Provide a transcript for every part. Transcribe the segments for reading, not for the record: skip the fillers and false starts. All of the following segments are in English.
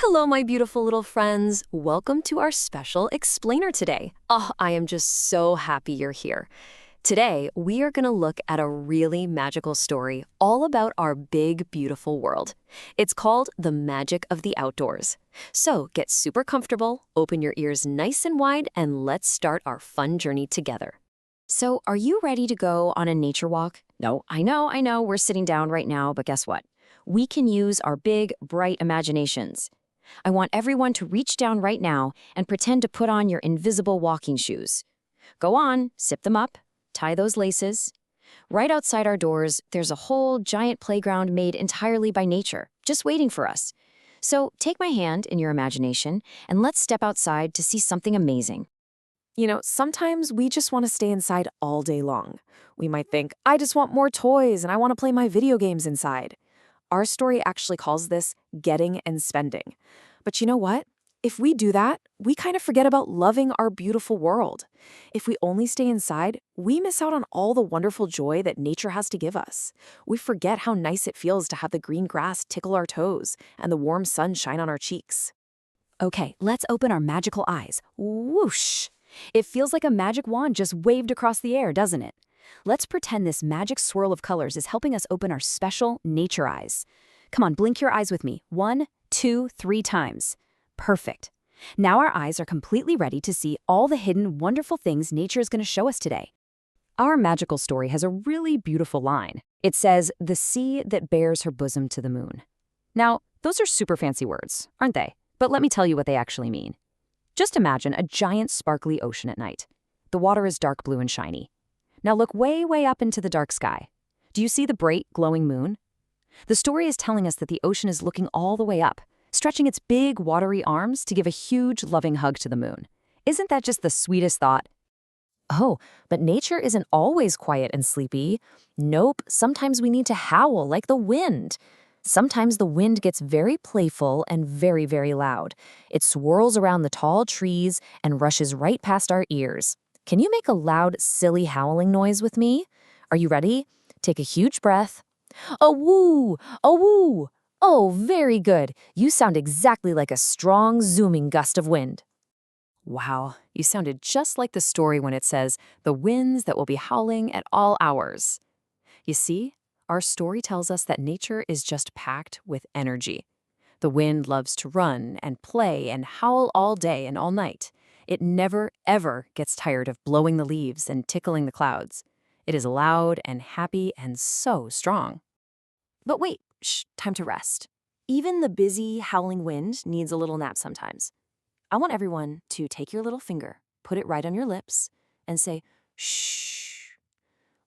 Hello, my beautiful little friends. Welcome to our special explainer today. Oh, I am just so happy you're here. Today, we are going to look at a really magical story all about our big, beautiful world. It's called The Magic of the Outdoors. So get super comfortable, open your ears nice and wide, and let's start our fun journey together. So, are you ready to go on a nature walk? No, I know, we're sitting down right now, but guess what? We can use our big, bright imaginations. I want everyone to reach down right now and pretend to put on your invisible walking shoes. Go on, zip them up, tie those laces. Right outside our doors, there's a whole giant playground made entirely by nature, just waiting for us. So take my hand in your imagination and let's step outside to see something amazing. Sometimes we just want to stay inside all day long. We might think, I just want more toys and I want to play my video games inside. Our story actually calls this getting and spending. But you know what? If we do that, we kind of forget about loving our beautiful world. If we only stay inside, we miss out on all the wonderful joy that nature has to give us. We forget how nice it feels to have the green grass tickle our toes and the warm sun shine on our cheeks. Okay, let's open our magical eyes. Whoosh! It feels like a magic wand just waved across the air, doesn't it? Let's pretend this magic swirl of colors is helping us open our special nature eyes. Come on, blink your eyes with me. 1, 2, 3 times. Perfect. Now our eyes are completely ready to see all the hidden, wonderful things nature is going to show us today. Our magical story has a really beautiful line. It says, "The sea that bears her bosom to the moon." Now, those are super fancy words, aren't they? But let me tell you what they actually mean. Just imagine a giant sparkly ocean at night. The water is dark blue and shiny. Now look way, way up into the dark sky. Do you see the bright, glowing moon? The story is telling us that the ocean is looking all the way up, stretching its big, watery arms to give a huge, loving hug to the moon. Isn't that just the sweetest thought? Oh, but nature isn't always quiet and sleepy. Nope, sometimes we need to howl like the wind. Sometimes the wind gets very playful and very, very loud. It swirls around the tall trees and rushes right past our ears. Can you make a loud, silly howling noise with me? Are you ready? Take a huge breath. A woo! A woo! Oh, very good. You sound exactly like a strong, zooming gust of wind. Wow, you sounded just like the story when it says, "The winds that will be howling at all hours." You see, our story tells us that nature is just packed with energy. The wind loves to run and play and howl all day and all night. It never, ever gets tired of blowing the leaves and tickling the clouds. It is loud and happy and so strong. But wait, time to rest. Even the busy, howling wind needs a little nap sometimes. I want everyone to take your little finger, put it right on your lips, and say, shh.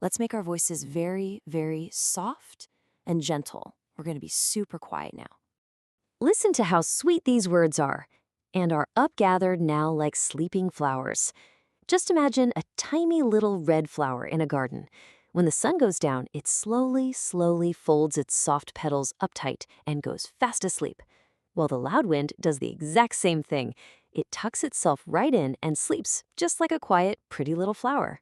Let's make our voices very, very soft and gentle. We're going to be super quiet now. Listen to how sweet these words are, and are upgathered now like sleeping flowers. Just imagine a tiny little red flower in a garden. When the sun goes down, it slowly, slowly folds its soft petals uptight and goes fast asleep. While the loud wind does the exact same thing. It tucks itself right in and sleeps just like a quiet, pretty little flower.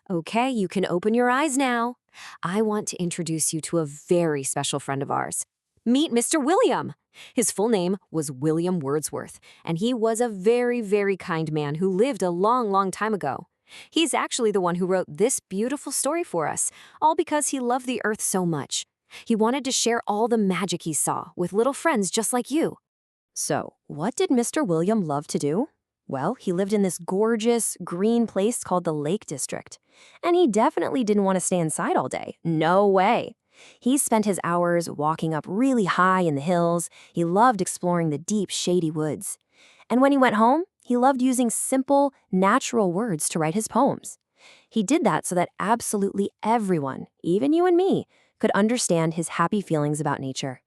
Okay, you can open your eyes now. I want to introduce you to a very special friend of ours. Meet Mr. William. His full name was William Wordsworth, and he was a very, very kind man who lived a long, long time ago. He's actually the one who wrote this beautiful story for us, all because he loved the earth so much. He wanted to share all the magic he saw with little friends just like you. So, what did Mr. William love to do? Well, he lived in this gorgeous, green place called the Lake District. And he definitely didn't want to stay inside all day. No way. He spent his hours walking up really high in the hills. He loved exploring the deep, shady woods. And when he went home, he loved using simple, natural words to write his poems. He did that so that absolutely everyone, even you and me, could understand his happy feelings about nature.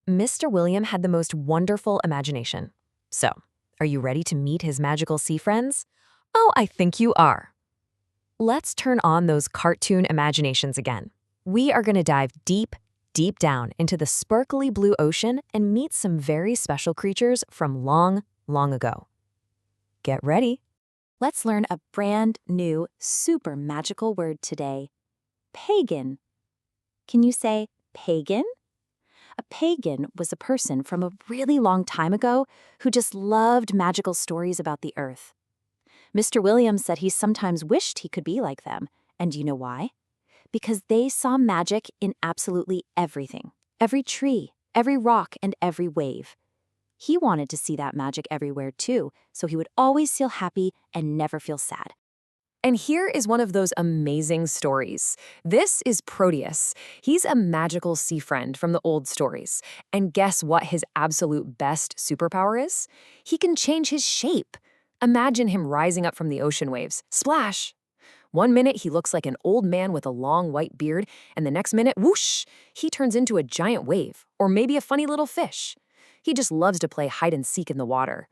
Mr. William had the most wonderful imagination. So, are you ready to meet his magical sea friends? Oh, I think you are. Let's turn on those cartoon imaginations again. We are going to dive deep, deep down into the sparkly blue ocean and meet some very special creatures from long, long ago. Get ready. Let's learn a brand new, super magical word today. Pagan. Can you say pagan? A pagan was a person from a really long time ago who just loved magical stories about the earth. Mr. Williams said he sometimes wished he could be like them. And do you know why? Because they saw magic in absolutely everything. Every tree, every rock, and every wave. He wanted to see that magic everywhere too, so he would always feel happy and never feel sad. And here is one of those amazing stories. This is Proteus. He's a magical sea friend from the old stories. And guess what his absolute best superpower is? He can change his shape. Imagine him rising up from the ocean waves. Splash! One minute he looks like an old man with a long white beard, and the next minute, whoosh, he turns into a giant wave, or maybe a funny little fish. He just loves to play hide and seek in the water.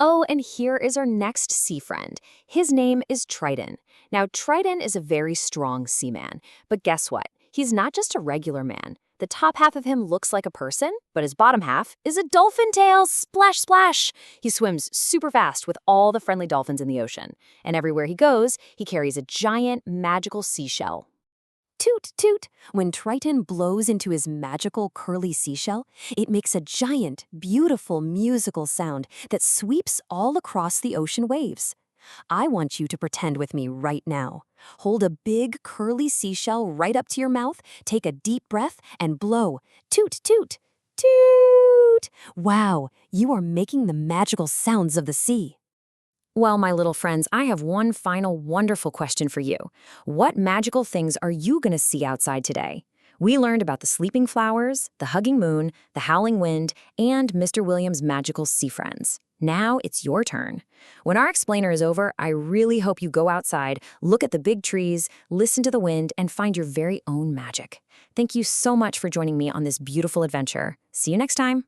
Oh, and here is our next sea friend. His name is Triton. Now, Triton is a very strong seaman, but guess what? He's not just a regular man. The top half of him looks like a person, but his bottom half is a dolphin tail. Splash, splash! He swims super fast with all the friendly dolphins in the ocean. And everywhere he goes, he carries a giant magical seashell. Toot, toot! When Triton blows into his magical curly seashell, it makes a giant, beautiful musical sound that sweeps all across the ocean waves. I want you to pretend with me right now. Hold a big, curly seashell right up to your mouth, take a deep breath, and blow. Toot, toot, toot! Wow, you are making the magical sounds of the sea. Well, my little friends, I have one final wonderful question for you. What magical things are you going to see outside today? We learned about the sleeping flowers, the hugging moon, the howling wind, and Mr. Williams' magical sea friends. Now it's your turn. When our explainer is over, I really hope you go outside, look at the big trees, listen to the wind, and find your very own magic. Thank you so much for joining me on this beautiful adventure. See you next time.